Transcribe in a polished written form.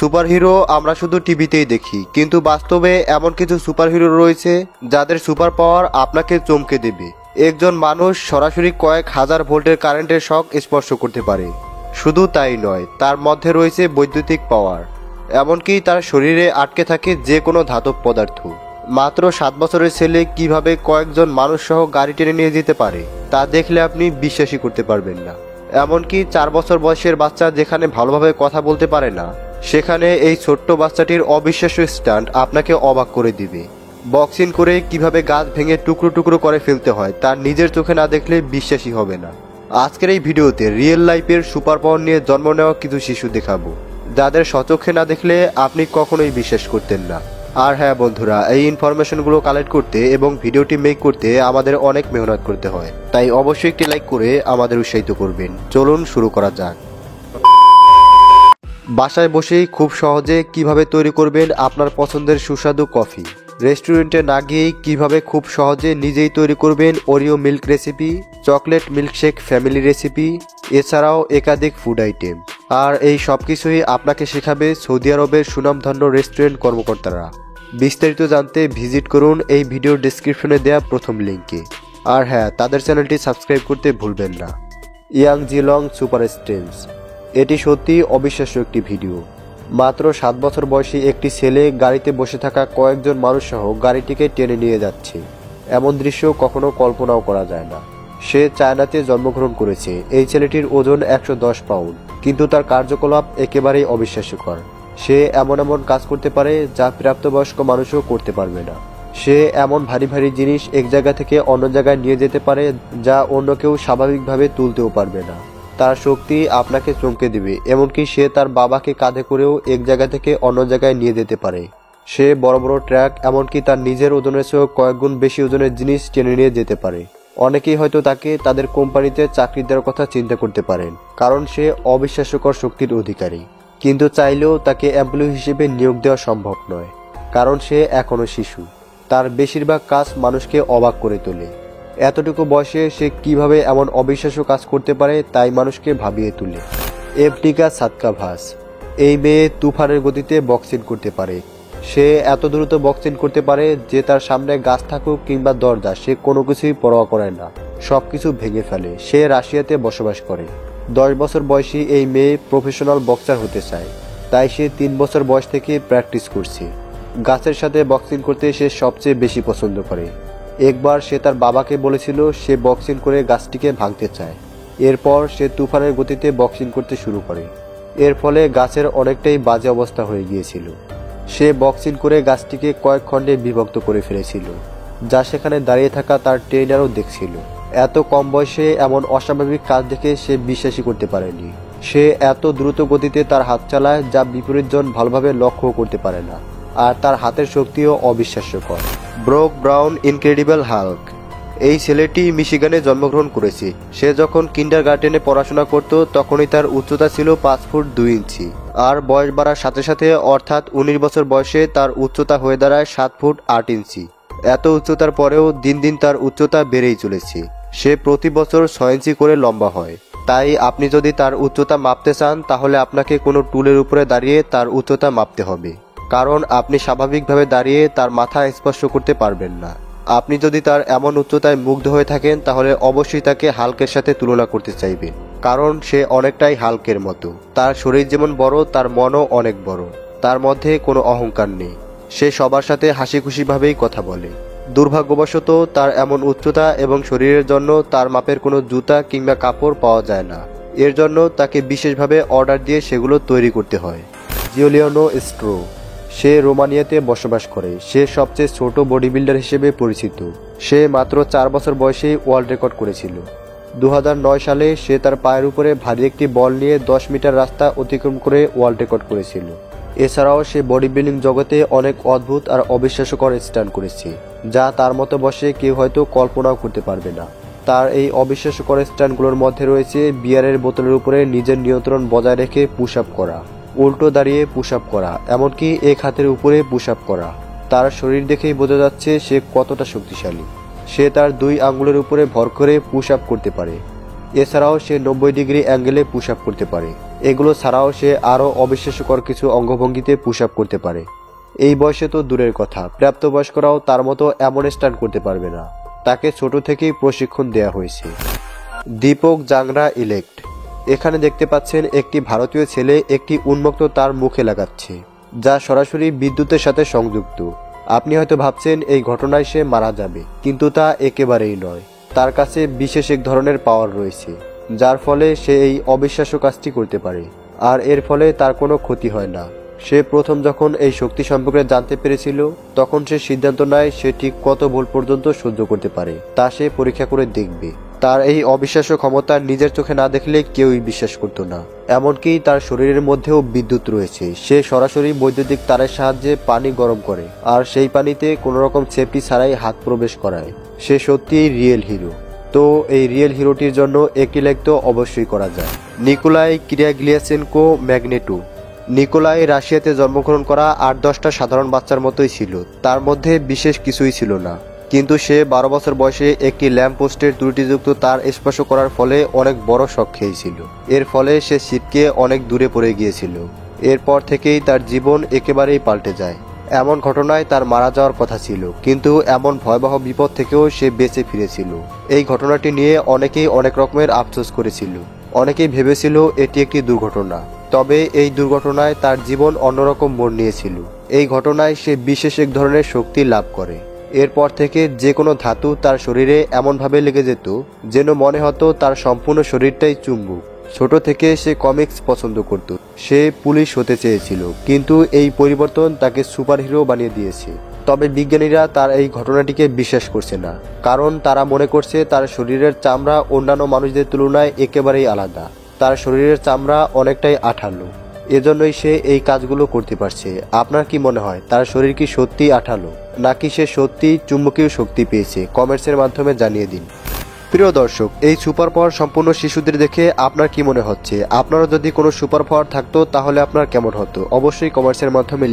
Superhero আমরা শুধু টিভিতেই দেখি, কিন্তু বাস্তবে এমন কিছু সুপারহিরো রয়েছে যাদের সুপার পাওয়ার আপনাকে চমকে দেবে। একজন মানুষ সরাসরি কয়েক হাজার ভোল্টের কারেন্টের শক স্পর্শ করতে পারে। শুধু তাই নয়, তার মধ্যে রয়েছে বৈদ্যুতিক পাওয়ার, এমনকি তার শরীরে আটকে থাকে যে কোনো ধাতব পদার্থ। মাত্র 7 বছরের ছেলে কিভাবে কয়েকজন মানুষ সহ গাড়ি টেনে নিয়ে যেতে পারে তা দেখলে আপনি বিশ্বাসই করতে পারবেন না। এমনকি 4 বছর বয়সের বাচ্চা যেখানে ভালোভাবে কথা বলতে পারে না, সেখানে এই ছোট্ট বাচ্চাটির অবিশ্বাস্য স্টান্ট আপনাকে অবাক করে দিবে। বক্সিং করে কিভাবে গাছ ভেঙে টুকরো টুকরো করে ফেলতে হয় তা নিজের চোখে না দেখলে বিশ্বাসই হবে না। আজকের এই ভিডিওতে রিয়েল লাইফের সুপার পাওয়ার নিয়ে জন্ম নেওয়া কিছু শিশু দেখাবো, যাদের স্বচক্ষে না দেখলে আপনি কখনোই বিশ্বাস করতেন না। আর হ্যাঁ বন্ধুরা, এই ইনফরমেশনগুলো কালেক্ট করতে এবং ভিডিওটি মেক করতে আমাদের অনেক মেহনত করতে হয়, তাই অবশ্যই একটি লাইক করে আমাদের উৎসাহিত করবেন। চলুন শুরু করা যাক। বাসায় বসেই খুব সহজে কিভাবে তৈরি করবেন আপনার পছন্দের সুস্বাদু কফি। রেস্টুরেন্টে না গিয়েই কিভাবে খুব সহজে নিজেই তৈরি করবেন Oreo milk recipe, chocolate milkshake family recipe, এছাড়াও একাধিক ফুড আইটেম। আর এই সব কিছুই আপনাকে শেখাবে সৌদি আরবের সুনামধন্য রেস্টুরেন্ট কর্মকর্তারা। বিস্তারিত জানতে ভিজিট করুন এই ভিডিওর ডেসক্রিপশনে দেওয়া প্রথম লিঙ্কে। আর হ্যাঁ, তাদের চ্যানেলটি সাবস্ক্রাইব করতে ভুলবেন না। ইয়াং জিলং সুপার স্ট্রেঞ্জ, এটি সত্যি অবিশ্বাস্য একটি ভিডিও। মাত্র 7 বছর বয়সী একটি ছেলে গাড়িতে বসে থাকা কয়েকজন মানুষ সহ গাড়িটিকে টেনে নিয়ে যাচ্ছে। এমন দৃশ্য কখনো কল্পনাও করা যায় না। সে চায়নাতে জন্মগ্রহণ করেছে। এই ছেলেটির ওজন 110 পাউন্ড, কিন্তু তার কার্যকলাপ একেবারেই অবিশ্বাস্যকর। সে এমন এমন কাজ করতে পারে যা প্রাপ্তবয়স্ক মানুষও করতে পারবে না। সে এমন ভারী ভারী জিনিস এক জায়গা থেকে অন্য জায়গায় নিয়ে যেতে পারে যা অন্য কেউ স্বাভাবিকভাবে তুলতেও পারবে না। তার শক্তি আপনাকে চমকে দেবে। এমনকি সে তার বাবাকে কাঁধে করেও এক জায়গা থেকে অন্য জায়গায় নিয়ে যেতে পারে। সে বড় বড় ট্রাক, এমনকি তার নিজের ওজনের চেয়েও কয়েক গুণ বেশি ওজনের জিনিস টেনে নিয়ে যেতে পারে। অনেকেই হয়তো তাকে তাদের কোম্পানিতে চাকরি দেওয়ার কথা চিন্তা করতে পারেন, কারণ সে অবিশ্বাস্যকর শক্তির অধিকারী। কিন্তু চাইলেও তাকে এমপ্লয়ি হিসেবে নিয়োগ দেওয়া সম্ভব নয়, কারণ সে এখনো শিশু। তার বেশিরভাগ কাজ মানুষকে অবাক করে তোলে। এতটুকু বয়সে সে কিভাবে এমন অবিশ্বাস্য কাজ করতে পারে তাই মানুষকে ভাবিয়ে তোলে। এফডিকা সাতকাভাস, এই মেয়ে তুফানের গতিতে বক্সিং করতে পারে। সে এত দ্রুত বক্সিং করতে পারে যে তার সামনে গাছ থাকুক কিংবা দরজা, সে কোনো কিছুই পরোয়া করে না, সবকিছু ভেঙে ফেলে। সে রাশিয়াতে বসবাস করে। 10 বছর বয়সী এই মেয়ে প্রফেশনাল বক্সার হতে চায়, তাই সে 3 বছর বয়স থেকে প্র্যাকটিস করছে। গাছের সাথে বক্সিং করতে সে সবচেয়ে বেশি পছন্দ করে। একবার সে তার বাবাকে বলেছিল সে বক্সিং করে গাছটিকে ভাঙতে চায়। এরপর সে তুফানের গতিতে বক্সিং করতে শুরু করে। এর ফলে গাছের অনেকটাই বাজে অবস্থা হয়ে গিয়েছিল। সে বক্সিং করে গাছটিকে কয়েক খণ্ডে বিভক্ত করে ফেলেছিল, যা সেখানে দাঁড়িয়ে থাকা তার ট্রেনারও দেখছিল। এত কম বয়সে এমন অস্বাভাবিক কাজ দেখে সে বিশ্বাসই করতে পারেনি। সে এত দ্রুত গতিতে তার হাত চালায় যা বিপরীতজন ভালোভাবে লক্ষ্য করতে পারে না, আর তার হাতের শক্তিও অবিশ্বাস্যকর। ব্রোক ব্রাউন ইনক্রেডিবল হাল্ক, এই ছেলেটি মিশিগানে জন্মগ্রহণ করেছে। সে যখন কিন্ডারগার্টেনে পড়াশোনা করত তখনই তার উচ্চতা ছিল 5 ফুট 2 ইঞ্চি, আর বয়স বাড়ার সাথে সাথে অর্থাৎ 19 বছর বয়সে তার উচ্চতা হয়ে দাঁড়ায় 7 ফুট 8 ইঞ্চি। এত উচ্চতার পরেও দিন দিন তার উচ্চতা বেড়েই চলেছে। সে প্রতি বছর 6 ইঞ্চি করে লম্বা হয়। তাই আপনি যদি তার উচ্চতা মাপতে চান তাহলে আপনাকে কোনো টুলের উপরে দাঁড়িয়ে তার উচ্চতা মাপতে হবে, কারণ আপনি স্বাভাবিকভাবে দাঁড়িয়ে তার মাথা স্পর্শ করতে পারবেন না। আপনি যদি তার এমন উচ্চতায় মুগ্ধ হয়ে থাকেন তাহলে অবশ্যই তাকে হাল্কের সাথে তুলনা করতে চাইবেন, কারণ সে অনেকটাই হাল্কের মতো। তার শরীর যেমন বড়, তার মনও অনেক বড়। তার মধ্যে কোনো অহংকার নেই। সে সবার সাথে হাসি খুশিভাবেই কথা বলে। দুর্ভাগ্যবশত তার এমন উচ্চতা এবং শরীরের জন্য তার মাপের কোনো জুতা কিংবা কাপড় পাওয়া যায় না। এর জন্য তাকে বিশেষভাবে অর্ডার দিয়ে সেগুলো তৈরি করতে হয়। জিওলিয়ানো স্ট্রো, সে রোমানিয়াতে বসবাস করে। সে সবচেয়ে ছোট বডি বিল্ডার হিসেবে পরিচিত। সে মাত্র 4 বছর বয়সেই ওয়ার্ল্ড রেকর্ড করেছিল। 2009 সালে সে তার পায়ের উপরে ভারী একটি বল নিয়ে 10 মিটার রাস্তা অতিক্রম করে ওয়ার্ল্ড রেকর্ড করেছিল। এছাড়াও সে বডি বিল্ডিং জগতে অনেক অদ্ভুত আর অবিশ্বাস্যকর স্টান্ট করেছে, যা তার মতো বয়সে কেউ হয়তো কল্পনাও করতে পারবে না। তার এই অবিশ্বাস্যকর স্টান্টগুলোর মধ্যে রয়েছে বিয়ারের বোতলের উপরে নিজের নিয়ন্ত্রণ বজায় রেখে পুশ আপ করা, উল্টো দাঁড়িয়ে পুশ আপ করা, এমনকি এক হাতের উপরে পুশ আপ করা। তার শরীর দেখেই বোঝা যাচ্ছে সে কতটা শক্তিশালী। সে তার 2 আঙ্গুলের উপরে ভর করে পুশ আপ করতে পারে। এছাড়াও সে 90 ডিগ্রি অ্যাঙ্গেলে পুশ আপ করতে পারে। এগুলো ছাড়াও সে আরও অবিশ্বাস্যকর কিছু অঙ্গভঙ্গিতে পুশ আপ করতে পারে। এই বয়সে তো দূরের কথা, প্রাপ্তবয়স্করাও তার মতো এমন স্টান্ট করতে পারবে না। তাকে ছোট থেকেই প্রশিক্ষণ দেওয়া হয়েছে। দীপক জাংরা ইলেক্ট। এখানে দেখতে পাচ্ছেন একটি ভারতীয় ছেলে একটি উন্মুক্ত তার মুখে লাগাচ্ছে, যা সরাসরি বিদ্যুতের সাথে সংযুক্ত। আপনি হয়তো ভাবছেন এই ঘটনায় সে মারা যাবে, কিন্তু তা একেবারেই নয়। তার কাছে বিশেষ এক ধরনের পাওয়ার রয়েছে, যার ফলে সে এই অবিশ্বাস্য কাজটি করতে পারে, আর এর ফলে তার কোনো ক্ষতি হয় না। সে প্রথম যখন এই শক্তি সম্পর্কে জানতে পেরেছিল, তখন সে সিদ্ধান্ত নেয় সে ঠিক কত ভোল্ট পর্যন্ত সহ্য করতে পারে তা সে পরীক্ষা করে দেখবে। তার এই অবিশ্বাস্য ক্ষমতা নিজের চোখে না দেখলে কেউই বিশ্বাস করত না। এমনকি তার শরীরের মধ্যেও বিদ্যুৎ রয়েছে। সে সরাসরি বৈদ্যুতিক তারের সাহায্যে পানি গরম করে, আর সেই পানিতে কোনো রকম সেফটি ছাড়াই হাত প্রবেশ করায়। সে সত্যিই রিয়েল হিরো। তো এই রিয়েল হিরোটির জন্য একটি লাইক তো অবশ্যই করা যায়। Nikolai কিরিয়াগলিয়াসেনকো magneto. নিকোলাই রাশিয়াতে জন্মগ্রহণ করা 8-10টা সাধারণ বাচ্চার মতোই ছিল। তার মধ্যে বিশেষ কিছুই ছিল না, কিন্তু সে 12 বছর বয়সে একটি ল্যাম্প পোস্টের ত্রুটিযুক্ত তার স্পর্শ করার ফলে অনেক বড় শক খেয়েছিল। এর ফলে সে ছিটকে অনেক দূরে পড়ে গিয়েছিল। এরপর থেকেই তার জীবন একেবারেই পাল্টে যায়। এমন ঘটনায় তার মারা যাওয়ার কথা ছিল, কিন্তু এমন ভয়াবহ বিপদ থেকেও সে বেঁচে ফিরেছিল। এই ঘটনাটি নিয়ে অনেকেই অনেক রকমের আফসোস করেছিল। অনেকেই ভেবেছিল এটি একটি দুর্ঘটনা, তবে এই দুর্ঘটনায় তার জীবন অন্যরকম মোড় নিয়েছিল। এই ঘটনায় সে বিশেষ এক ধরনের শক্তি লাভ করে। এরপর থেকে যে কোনো ধাতু তার শরীরে এমনভাবে লেগে যেত যেন মনে হতো তার সম্পূর্ণ শরীরটাই চুম্বক। ছোট থেকে সে কমিক্স পছন্দ করত। সে পুলিশ হতে চেয়েছিল, কিন্তু এই পরিবর্তন তাকে সুপারহিরো বানিয়ে দিয়েছে। তবে বিজ্ঞানীরা তার এই ঘটনাটিকে বিশ্বাস করছে না, কারণ তারা মনে করছে তার শরীরের চামড়া অন্যান্য মানুষদের তুলনায় একেবারেই আলাদা। তার শরীরের চামড়া অনেকটাই আঠালো, এজন্যই সে এই কাজগুলো করতে পারছে। আপনার কি মনে হয়, তার শরীর কি সত্যি আঠালো, নাকি সে সত্যি চুম্বকীয় শক্তি পেয়েছে? কমেন্টসের মাধ্যমে জানিয়ে দিন। প্রিয় দর্শক, এই সুপার পাওয়ার সম্পূর্ণ শিশুদের দেখে আপনার কি মনে হচ্ছে? আপনারও যদি কোনো সুপার পাওয়ার থাকতো তাহলে আপনার কেমন হতো? অবশ্যই কমেন্টসের মাধ্যমে